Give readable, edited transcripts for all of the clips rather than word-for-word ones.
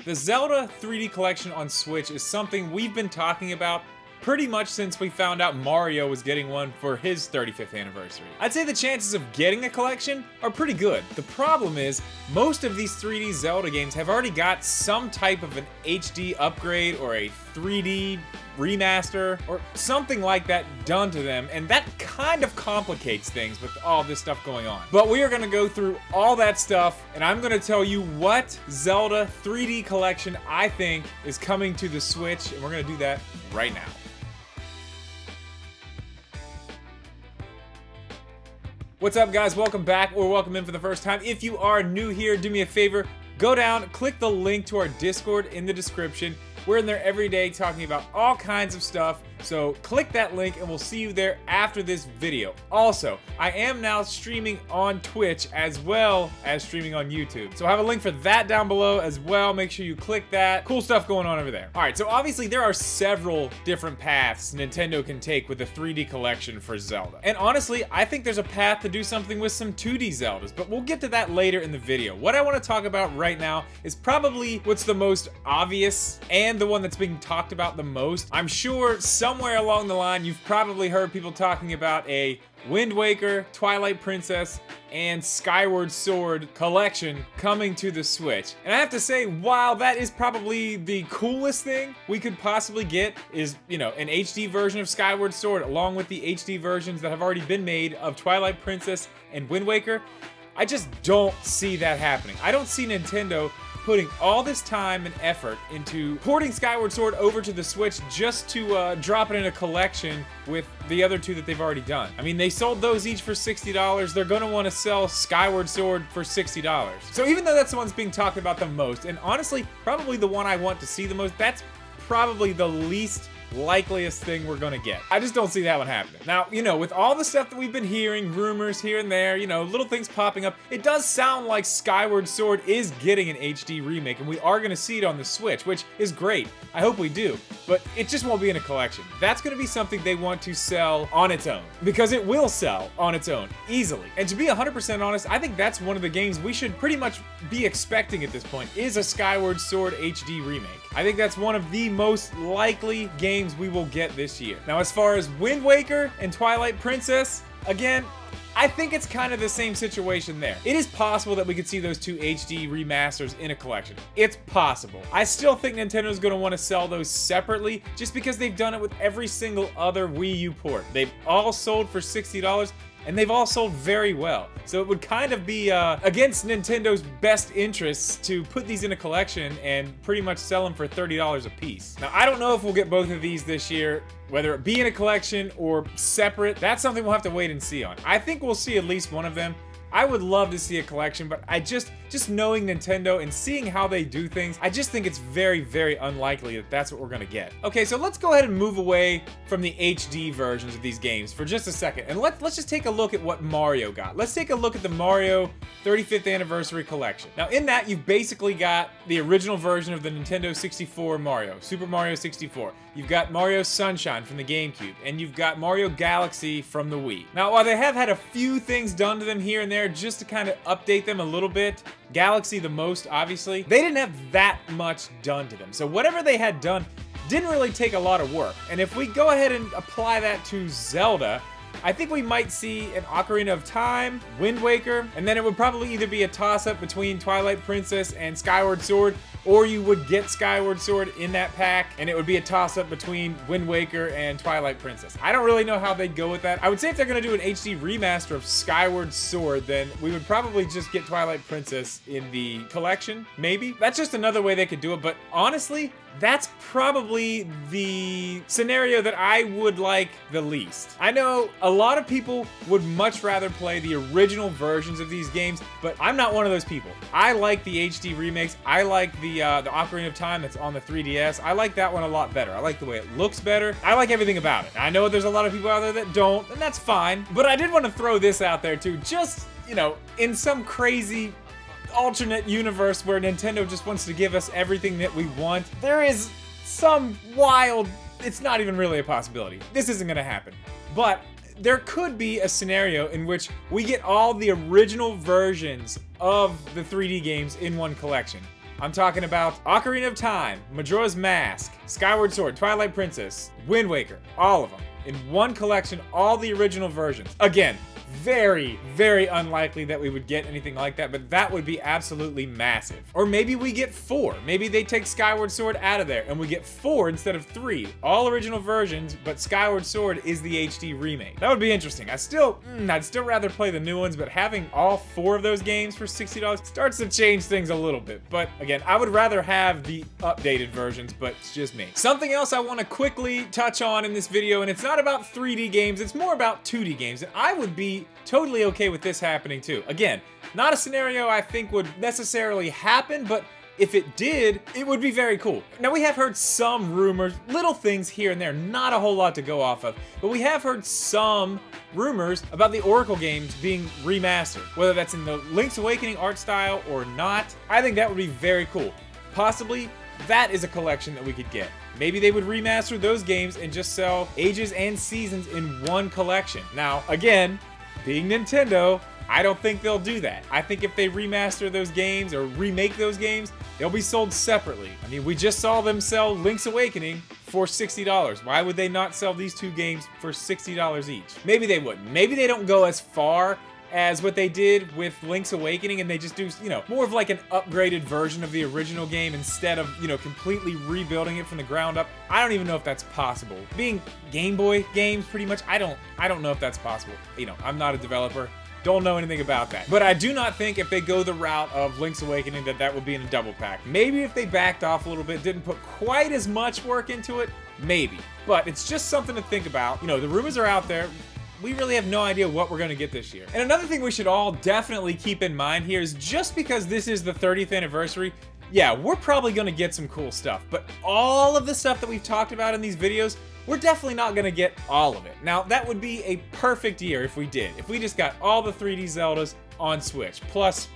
The Zelda 3D collection on Switch is something we've been talking about pretty much since we found out Mario was getting one for his 35th anniversary. I'd say the chances of getting a collection are pretty good. The problem is, most of these 3D Zelda games have already got some type of an HD upgrade or a 3D remaster or something like that done to them, and that kind of complicates things with all this stuff going on. But we are going to go through all that stuff, and I'm going to tell you what Zelda 3D collection I think is coming to the Switch, and we're going to do that right now. What's up, guys? Welcome back, or welcome in for the first time. If you are new here, do me a favor, go down, click the link to our Discord in the description. We're in there every day talking about all kinds of stuff, so click that link and we'll see you there after this video. Also, I am now streaming on Twitch as well as streaming on YouTube, so I have a link for that down below as well. Make sure you click that. Cool stuff going on over there. Alright, so obviously there are several different paths Nintendo can take with the 3D collection for Zelda. And honestly, I think there's a path to do something with some 2D Zeldas, but we'll get to that later in the video. What I want to talk about right now is probably what's the most obvious and the one that's being talked about the most. I'm sure somewhere along the line you've probably heard people talking about a Wind Waker, Twilight Princess, and Skyward Sword collection coming to the Switch. And I have to say, while that is probably the coolest thing we could possibly get is, you know, an HD version of Skyward Sword along with the HD versions that have already been made of Twilight Princess and Wind Waker, I just don't see that happening. I don't see Nintendo putting all this time and effort into porting Skyward Sword over to the Switch just to drop it in a collection with the other two that they've already done. I mean, they sold those each for $60. They're gonna want to sell Skyward Sword for $60. So even though that's the one that's being talked about the most, and honestly, probably the one I want to see the most, that's probably the least likeliest thing we're gonna get. I just don't see that one happening. Now, you know, with all the stuff that we've been hearing, rumors here and there, you know, little things popping up, it does sound like Skyward Sword is getting an HD remake, and we are gonna see it on the Switch, which is great. I hope we do, but it just won't be in a collection. That's gonna be something they want to sell on its own, because it will sell on its own, easily. And to be 100% honest, I think that's one of the games we should pretty much be expecting at this point, is a Skyward Sword HD remake. I think that's one of the most likely games we will get this year. Now, as far as Wind Waker and Twilight Princess, again, I think it's kind of the same situation there. It is possible that we could see those two HD remasters in a collection. It's possible. I still think Nintendo's going to want to sell those separately just because they've done it with every single other Wii U port. They've all sold for $60. And they've all sold very well. So it would kind of be against Nintendo's best interests to put these in a collection and pretty much sell them for $30 a piece. Now, I don't know if we'll get both of these this year, whether it be in a collection or separate. That's something we'll have to wait and see on. I think we'll see at least one of them. I would love to see a collection, but I just knowing Nintendo and seeing how they do things, I just think it's very, very unlikely that that's what we're gonna get. Okay, so let's go ahead and move away from the HD versions of these games for just a second, and let's just take a look at what Mario got. Let's take a look at the Mario 35th Anniversary Collection. Now, in that, you've basically got the original version of the Nintendo 64 Mario, Super Mario 64. You've got Mario Sunshine from the GameCube, and you've got Mario Galaxy from the Wii. Now, while they have had a few things done to them here and there just to kind of update them a little bit, Galaxy the most, obviously, they didn't have that much done to them. So whatever they had done didn't really take a lot of work. And if we go ahead and apply that to Zelda, I think we might see an Ocarina of Time, Wind Waker, and then it would probably either be a toss-up between Twilight Princess and Skyward Sword, or you would get Skyward Sword in that pack, and it would be a toss-up between Wind Waker and Twilight Princess. I don't really know how they'd go with that. I would say if they're gonna do an HD remaster of Skyward Sword, then we would probably just get Twilight Princess in the collection, maybe. That's just another way they could do it, but honestly, that's probably the scenario that I would like the least. I know a lot of people would much rather play the original versions of these games, but I'm not one of those people. I like the HD remakes. I like the Ocarina of Time that's on the 3DS. I like that one a lot better. I like the way it looks better. I like everything about it. I know there's a lot of people out there that don't, and that's fine. But I did want to throw this out there too, just, you know, in some crazy alternate universe where Nintendo just wants to give us everything that we want, there is some wild, it's not even really a possibility. This isn't gonna happen. But there could be a scenario in which we get all the original versions of the 3D games in one collection. I'm talking about Ocarina of Time, Majora's Mask, Skyward Sword, Twilight Princess, Wind Waker, all of them. In one collection, all the original versions. Again, very, very unlikely that we would get anything like that, but that would be absolutely massive. Or maybe we get 4. Maybe they take Skyward Sword out of there and we get 4 instead of 3. All original versions, but Skyward Sword is the HD remake. That would be interesting. I'd still rather play the new ones, but having all 4 of those games for $60 starts to change things a little bit. But again, I would rather have the updated versions, but it's just me. Something else I want to quickly touch on in this video, and it's not about 3D games, it's more about 2D games, and I would be totally okay with this happening too. Again, not a scenario I think would necessarily happen, but if it did, it would be very cool. Now, we have heard some rumors, little things here and there, not a whole lot to go off of, but we have heard some rumors about the Oracle games being remastered, whether that's in the Link's Awakening art style or not. I think that would be very cool. Possibly, that is a collection that we could get. Maybe they would remaster those games and just sell Ages and Seasons in one collection. Now, again, being Nintendo, I don't think they'll do that. I think if they remaster those games or remake those games, they'll be sold separately. I mean, we just saw them sell Link's Awakening for $60. Why would they not sell these 2 games for $60 each? Maybe they wouldn't. Maybe they don't go as far as what they did with Link's Awakening and they just do, more of like an upgraded version of the original game instead of, completely rebuilding it from the ground up. I don't even know if that's possible. Being Game Boy games, pretty much, I don't know if that's possible. I'm not a developer. Don't know anything about that. But I do not think if they go the route of Link's Awakening that would be in a double pack. Maybe if they backed off a little bit, didn't put quite as much work into it, maybe. But it's just something to think about. The rumors are out there. We really have no idea what we're going to get this year. And another thing we should all definitely keep in mind here is just because this is the 30th anniversary, yeah, we're probably going to get some cool stuff. But all of the stuff that we've talked about in these videos, we're definitely not going to get all of it. Now, that would be a perfect year if we did. If we just got all the 3D Zeldas on Switch, plus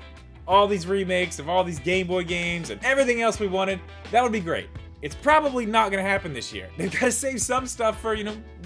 all these remakes of all these Game Boy games and everything else we wanted, that would be great. It's probably not going to happen this year. They've got to save some stuff for,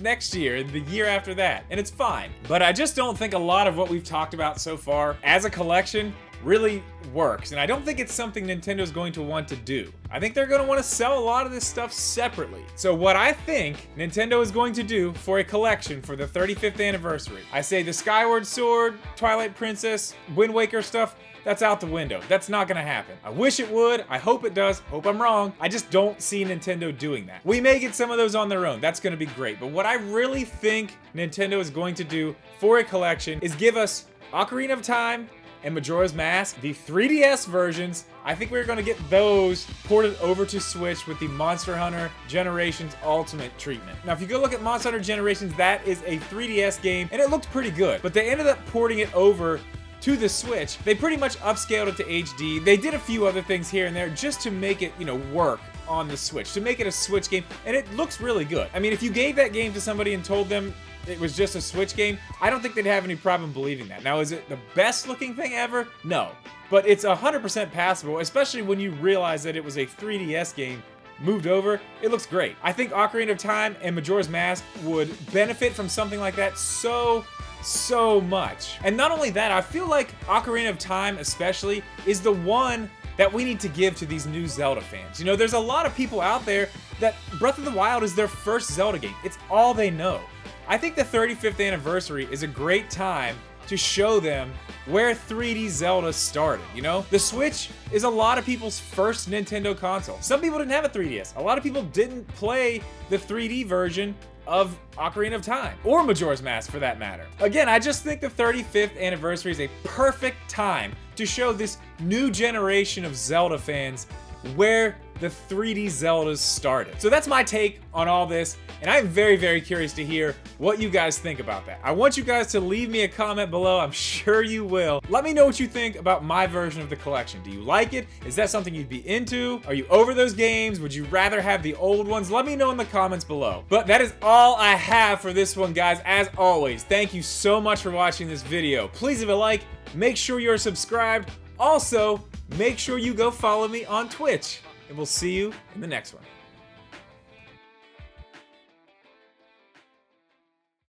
next year and the year after that, and it's fine. But I just don't think a lot of what we've talked about so far as a collection really works, and I don't think it's something Nintendo's going to want to do. I think they're going to want to sell a lot of this stuff separately. So what I think Nintendo is going to do for a collection for the 35th anniversary, I say the Skyward Sword, Twilight Princess, Wind Waker stuff, that's out the window. That's not gonna happen. I wish it would. I hope it does. Hope I'm wrong. I just don't see Nintendo doing that. We may get some of those on their own. That's gonna be great. But what I really think Nintendo is going to do for a collection is give us Ocarina of Time and Majora's Mask, the 3DS versions. I think we're gonna get those ported over to Switch with the Monster Hunter Generations Ultimate treatment. Now, if you go look at Monster Hunter Generations, that is a 3DS game, and it looked pretty good. But they ended up porting it over to the Switch. They pretty much upscaled it to HD. They did a few other things here and there just to make it, work on the Switch, to make it a Switch game, and it looks really good. I mean, if you gave that game to somebody and told them it was just a Switch game, I don't think they'd have any problem believing that. Now, is it the best looking thing ever? No. But it's 100% passable, especially when you realize that it was a 3DS game moved over. It looks great. I think Ocarina of Time and Majora's Mask would benefit from something like that so much. And not only that, I feel like Ocarina of Time especially is the one that we need to give to these new Zelda fans. There's a lot of people out there that Breath of the Wild is their first Zelda game. It's all they know. I think the 35th anniversary is a great time to show them where 3D Zelda started, The Switch is a lot of people's first Nintendo console. Some people didn't have a 3DS. A lot of people didn't play the 3D version of Ocarina of Time, or Majora's Mask for that matter. Again, I just think the 35th anniversary is a perfect time to show this new generation of Zelda fans where the 3D Zeldas started. So that's my take on all this, and I'm very, very curious to hear what you guys think about that. I want you guys to leave me a comment below. I'm sure you will. Let me know what you think about my version of the collection. Do you like it? Is that something you'd be into? Are you over those games? Would you rather have the old ones? Let me know in the comments below. But that is all I have for this one, guys. As always, thank you so much for watching this video. Please leave a like. Make sure you're subscribed. Also, make sure you go follow me on Twitch. And we'll see you in the next one.